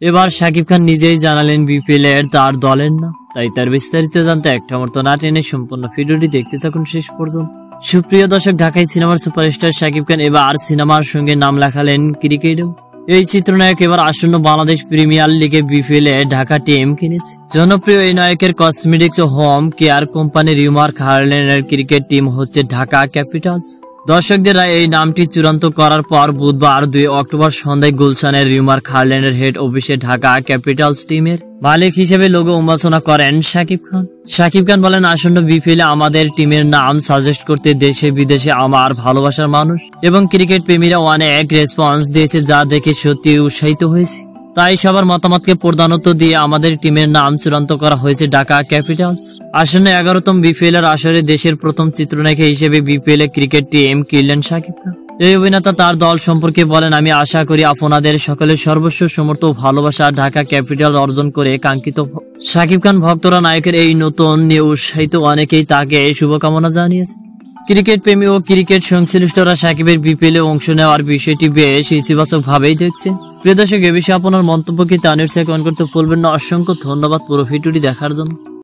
এবার শাকিব খান নিজেই জানালেন বিপিএল এর তার দলের নাম। তাই তার বিস্তারিত জানতে একটা মতো না টেনে সম্পূর্ণ ভিডিওটি দেখতে থাকুন শেষ পর্যন্ত। সুপ্রিয় দর্শক, ঢাকায় সিনেমার সুপারস্টার শাকিব খান এবার সিনেমার সঙ্গে নাম লেখালেন ক্রিকেটেও। এই চিত্রনায়ক এবার আসন্ন বাংলাদেশ প্রিমিয়ার লিগে বিপিএল এ ঢাকা টিম কিনেছে। জনপ্রিয় এই নায়কের কসমেটিক্স ও হোম কেয়ার কোম্পানি রিমার্ক হার্ল্যান্ডের ক্রিকেট টিম হচ্ছে ঢাকা ক্যাপিটালস। দর্শকদের এই নামটি চূড়ান্ত করার পর বুধবার 2 অক্টোবর সন্ধ্যায় গুলশানের রিমার্ক হার্ল্যান্ডের হেড অফিসে ঢাকা ক্যাপিটালস টিমের মালিক হিসেবে লোগো উন্মোচনা করেন শাকিব খান। শাকিব খান বলেন, আসন্ন বিপিএল আমাদের টিমের নাম সাজেস্ট করতে দেশে বিদেশে আমার ভালোবাসার মানুষ এবং ক্রিকেট প্রেমীরা অনেক রেসপন্স দিয়েছে, যা দেখে সত্যি উৎসাহিত হয়েছে। তাই সবার মতামতকে প্রাধান্য দিয়ে আমাদের টিমের নাম চূড়ান্ত করা হয়েছে ঢাকা ক্যাপিটালস। আসন্ন 11তম বিপিএল এর আসরে দেশের প্রথম চিত্রনায়ক হিসেবে বিপিএল এ ক্রিকেট টিম কিনলেন শাকিব খান। এই অভিনেতা তার দল সম্পর্কে বলেন, আমি আশা করি আপনাদের সকলের সর্বস্ব সমর্থ ভালোবাসা ঢাকা ক্যাপিটাল অর্জন করে কাঙ্ক্ষিত। শাকিব খান ভক্তরা নায়কের এই নতুন নিয়ে উৎসাহিত, অনেকেই তাকে শুভকামনা জানিয়েছে। ক্রিকেট প্রেমী ও ক্রিকেট সংশ্লিষ্টরা শাকিবের বিপিএল এ অংশ নেওয়ার বিষয়টি বেশ ইতিবাচক ভাবেই দেখছে। প্রিয় দর্শক, এ বিষয়ে আপনার মন্তব্য কি তা নিশ্চয়ই কমেন্ট করতে ভুলবেন না। অসংখ্য ধন্যবাদ পুরো ভিডিওটি দেখার জন্য।